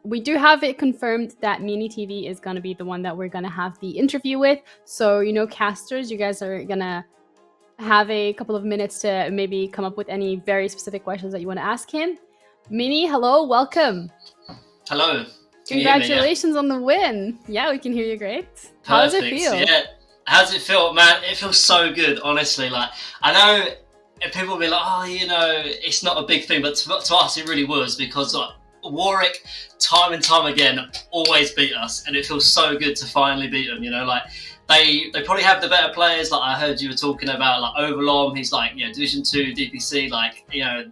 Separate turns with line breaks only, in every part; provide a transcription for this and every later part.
We do have it confirmed that Mini TV is going to be the one that we're going to have the interview with. So, casters, you guys are going to have a couple of minutes to maybe come up with any very specific questions that you want to ask him. Mini, hello, welcome.
Hello.
Congratulations on the win. Yeah, we can hear you great. How does it feel?
Yeah. How does it feel, man? It feels so good, honestly. Like, I know people will be like, it's not a big thing, but to us it really was, because Warwick, time and time again, always beat us, and it feels so good to finally beat them. Like they probably have the better players. Like I heard you were talking about, like Overlom. He's like Division 2 DPC. Like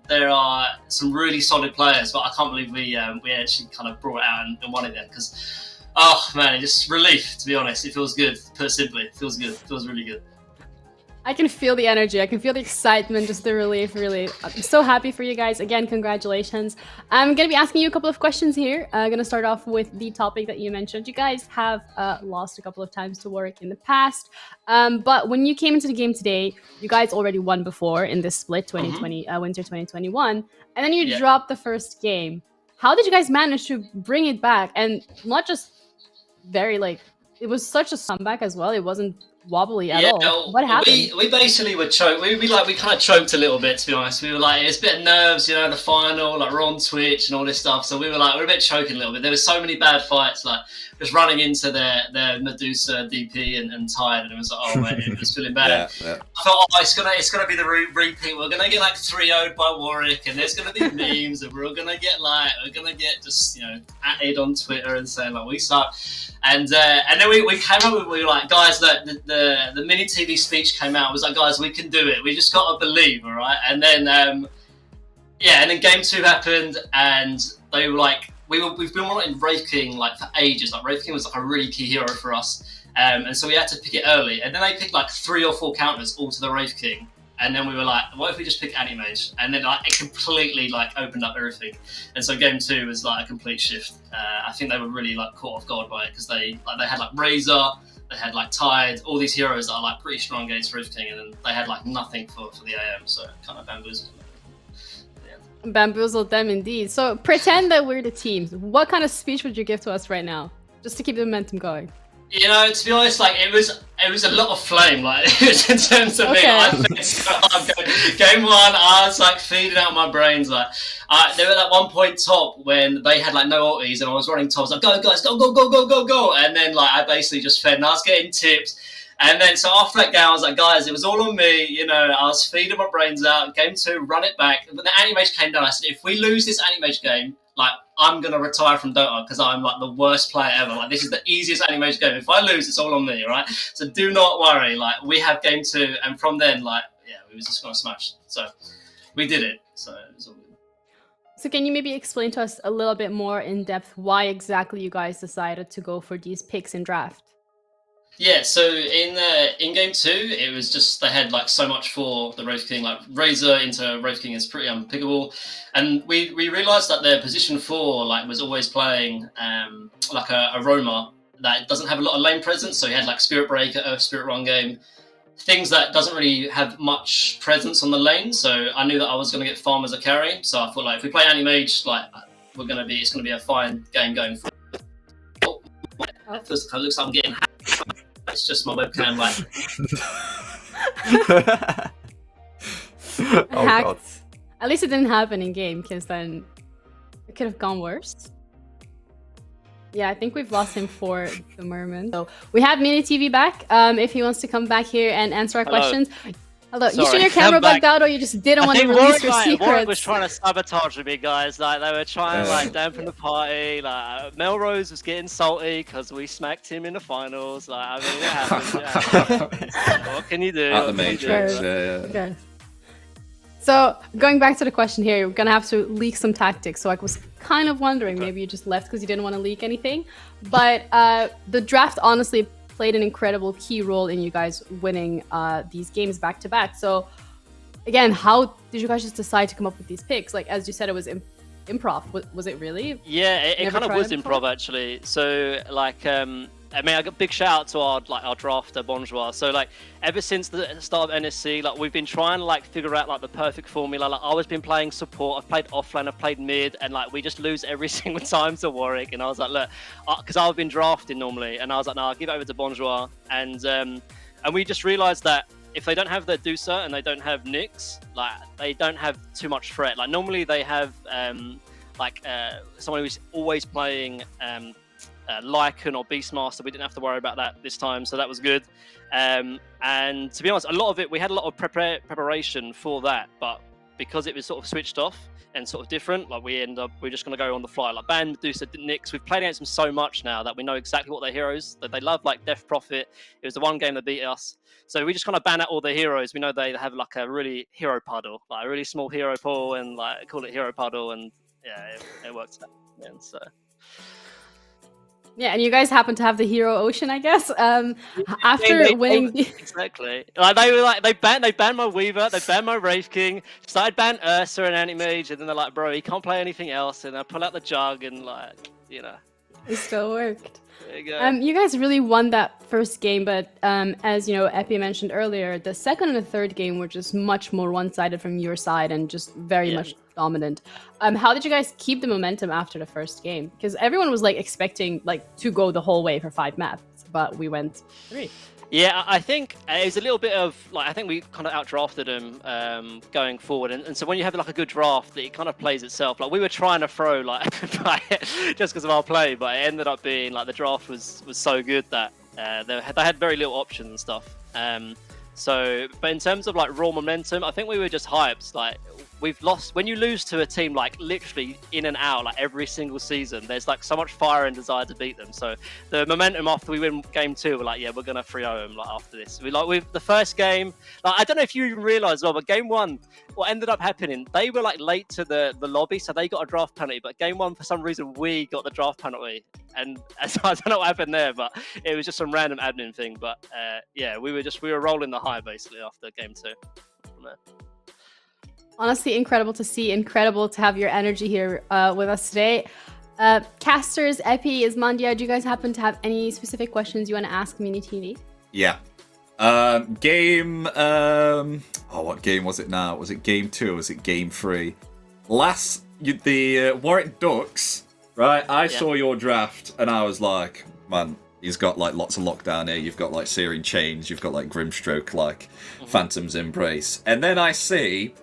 there are some really solid players, but I can't believe we actually kind of brought it out and won it then. Because it's just relief, to be honest. It feels good. Put simply, it feels good. It feels really good.
I can feel the energy. I can feel the excitement, just the relief, really. I'm so happy for you guys. Again, congratulations. I'm going to be asking you a couple of questions here. I'm going to start off with the topic that you mentioned. You guys have lost a couple of times to Warwick in the past. But when you came into the game today, you guys already won before in this split 2020, Winter 2021. And then you dropped the first game. How did you guys manage to bring it back? And not just it was such a comeback as well. It wasn't wobbly at all. What happened?
We basically were choked. We kind of choked a little bit, to be honest. We were like, it's a bit of nerves, the final, like we're on Twitch and all this stuff. So we were like, we're a bit choking a little bit. There were so many bad fights, like just running into their Medusa DP and tired, and it was like, it was feeling bad. I thought, it's gonna be the repeat. We're gonna get like 3-0'd by Warwick, and there's gonna be memes, and we're gonna get just added on Twitter and saying like we suck. And then we came up with, we were like, guys, the Mini TV speech came out. It was like, guys, we can do it. We just got to believe, all right? And then, and then Game 2 happened, and they were like, we've been wanting Wraith King like for ages. Like Wraith King was like a really key hero for us, and so we had to pick it early. And then they picked like 3 or 4 counters all to the Wraith King. And then we were like, what if we just pick Anti-Mage? And then it completely opened up everything. And so Game 2 was like a complete shift. I think they were really caught off guard by it, because they had Razor, they had Tide, all these heroes that are pretty strong against Wraith King, and then they had nothing for the AM, so it kind of bamboozled them.
Bamboozled them indeed. So pretend that we're the teams. What kind of speech would you give to us right now, just to keep the momentum going?
To be honest, it was a lot of flame. In terms of me, I think so hard. Game 1, I was feeding out my brains. They were at one point top when they had no ulties, and I was running top. I was like, go guys, go, and then I basically just fed, and I was getting tips. And then so after that game, I was like, guys, it was all on me. I was feeding my brains out. Game 2, run it back. But the Anti-Mage came down. I said, if we lose this Anti-Mage game, I'm going to retire from Dota, because I'm the worst player ever. This is the easiest Anti-Mage game. If I lose, it's all on me, right? So do not worry. We have Game 2, and from then, we was just going to smash. So we did it. So it was all good.
So can you maybe explain to us a little bit more in depth why exactly you guys decided to go for these picks in draft?
Yeah, so in Game 2, it was just they had so much for the Wraith King. Razor into Wraith King is pretty unpickable, and we realised that their position 4 was always playing a Roma that doesn't have a lot of lane presence. So he had Spirit Breaker, Earth Spirit Run Game, things that doesn't really have much presence on the lane. So I knew that I was going to get farm as a carry. So I thought if we play Anti-Mage, it's going to be a fine game going forward. First, it looks like I'm getting hacked. It's just my webcam,
Oh,
hacked.
God.
At least it didn't happen in game, because then it could have gone worse. Yeah, I think we've lost him for the moment. So we have Mini TV back. If he wants to come back here and answer our questions. Hello.
Sorry,
you sure your camera bugged out, or you just didn't want to release your secrets?
Warwick was trying to sabotage me, guys. They were trying to dampen the party. Melrose was getting salty because we smacked him in the finals. It happened. What can you do?
Out the Matrix.
Okay. So going back to the question here, we're gonna have to leak some tactics. So I was kind of wondering, maybe you just left because you didn't want to leak anything. But the draft honestly played an incredible key role in you guys winning these games back to back. So again, how did you guys just decide to come up with these picks? As you said, it was improv. Was it really?
Yeah, it kind of was improv actually. So I mean, I got big shout out to our drafter Bonjour. So like ever since the start of NSC, like we've been trying to like figure out like the perfect formula. Like I always been playing support, I've played offlane, I've played mid, and like we just lose every single time to Warwick. And I was like, look, because I've been drafting normally, and I was like, no, I'll give it over to Bonjour. And we just realized that if they don't have their Dusa and they don't have Nyx, like they don't have too much threat. Like normally they have someone who's always playing Lycan or Beastmaster. We didn't have to worry about that this time, so that was good. And to be honest, a lot of it, we had a lot of preparation for that, but because it was sort of switched off and sort of different, like we're just going to go on the fly. Like Ban, Medusa, Nyx, we've played against them so much now that we know exactly what their heroes, that they love, like Death Prophet. It was the one game that beat us. So we just kind of ban out all their heroes. We know they have like a really hero puddle, like a really small hero pool, and like call it hero puddle, and yeah, it works out. And so.
Yeah, and you guys happen to have the hero ocean, I guess. After winning,
exactly. Like they banned my Weaver, they banned my Wraith King, started ban Ursa and Anti-Mage, and then they're like, bro, he can't play anything else, and I pull out the jug, and like, you know,
it still worked.
There you go.
You guys really won that first game, but as you know, Epi mentioned earlier, the second and the third game were just much more one-sided from your side and just very much dominant. How did you guys keep the momentum after the first game? Because everyone was like expecting like to go the whole way for 5 maps, but we went 3.
Yeah, I think it was a little bit of like, I think we kind of outdrafted them going forward, and so when you have like a good draft, it kind of plays itself. Like we were trying to throw like just because of our play, but it ended up being like the draft was so good that they had very little options and stuff. But in terms of like raw momentum, I think we were just hyped. Like we've lost, when you lose to a team like literally in and out like every single season, there's like so much fire and desire to beat them. So the momentum after we win game 2, we're like, yeah, we're gonna 3-0 them like after this. With the first game, like I don't know if you even realize, well, but game 1, what ended up happening, they were like late to the lobby, so they got a draft penalty, but game 1 for some reason we got the draft penalty, and so I don't know what happened there, but it was just some random admin thing. But yeah, we were rolling the high basically after game 2 from there.
Honestly, incredible to see, incredible to have your energy here with us today. Casters, Epi, Ismandia, do you guys happen to have any specific questions you want to ask Mini TV?
Yeah. What game was it now? Was it game 2 or was it game 3? The Warwick Ducks, right? I saw your draft and I was like, man, he's got like lots of lockdown here. You've got like Searing Chains, you've got like Grimstroke, like Phantom's Embrace. And then I see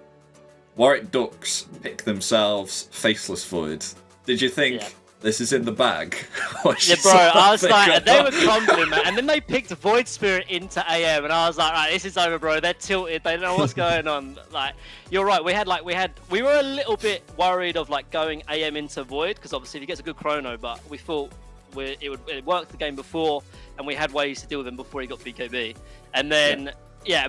Warwick Ducks pick themselves Faceless Void. Did you think this is in the bag?
Yeah, bro, I was like, they were crumbling, man. And then they picked Void Spirit into AM, and I was like, right, this is over, bro. They're tilted. They don't know what's going on. Like, you're right. We were a little bit worried of like going AM into Void, because obviously he gets a good chrono, but we thought it worked the game before, and we had ways to deal with him before he got BKB. And then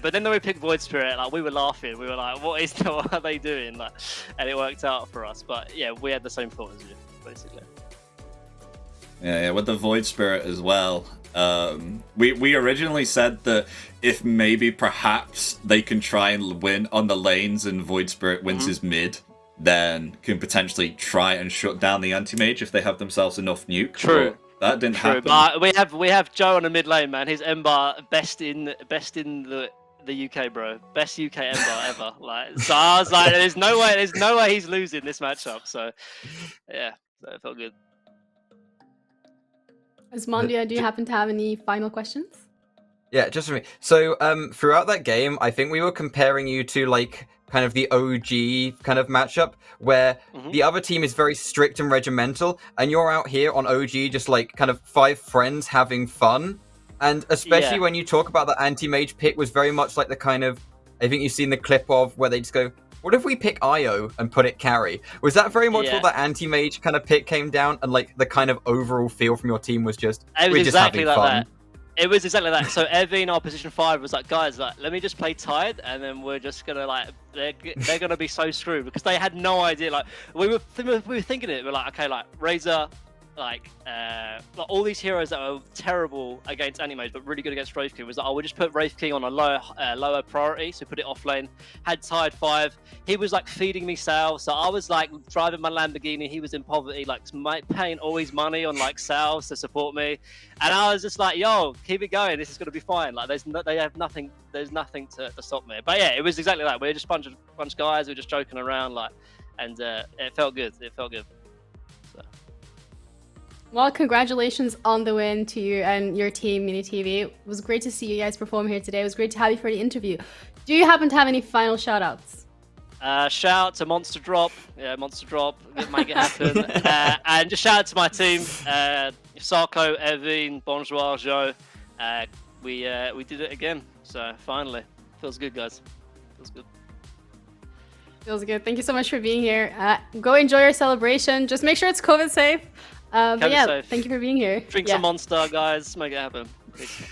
but then we picked Void Spirit, like we were laughing. We were like, what are they doing? Like, and it worked out for us. But yeah, we had the same thought as you, basically.
Yeah, with the Void Spirit as well. We originally said that if maybe perhaps they can try and win on the lanes and Void Spirit wins his mid, then can potentially try and shut down the anti-mage if they have themselves enough nuke.
True.
But that didn't happen.
But we have Joe on the mid lane, man. His M-bar best in the UK, bro. Best UK M-bar ever. Like, so I was like, there's no way he's losing this matchup. So yeah, so it felt good.
Ismandia, do you happen to have any final questions?
Yeah, just for me. So throughout that game, I think we were comparing you to like kind of the OG kind of matchup where the other team is very strict and regimental, and you're out here on OG just like kind of 5 friends having fun. And especially when you talk about the anti-mage pick was very much like the kind of, I think you've seen the clip of where they just go, what if we pick Io and put it carry? Was that very much what the anti-mage kind of pick came down, and like the kind of overall feel from your team was just, we're just having fun?
It was exactly that. So Evie in our position 5 was like, guys, like, let me just play Tide, and then we're just gonna like, they're gonna be so screwed, because they had no idea. Like we were thinking it. We're like, okay, like Razor, like all these heroes that are terrible against animes but really good against Wraith King was that I would just put Wraith King on a lower priority, so put it off lane. Had Tide 5. He was like feeding me sales, so I was like driving my Lamborghini. He was in poverty, like paying all his money on like sales to support me, and I was just like, yo, keep it going. This is gonna be fine. Like there's nothing to stop me. But yeah, it was exactly that. We were just bunch of guys. We were just joking around, like, and it felt good. It felt good. So.
Well, congratulations on the win to you and your team, Mini TV. It was great to see you guys perform here today. It was great to have you for the interview. Do you happen to have any final shout-outs?
Shout out to Monster Drop. Yeah, Monster Drop. Make it happen. And just shout out to my team. Sarko, Evin, Bonjour, Joe. We did it again. So finally. Feels good, guys. Feels good.
Feels good. Thank you so much for being here. Go enjoy your celebration. Just make sure it's COVID safe. But yeah,
safe.
thank you for being here.
Drink some Monster, guys. Make it happen. Peace.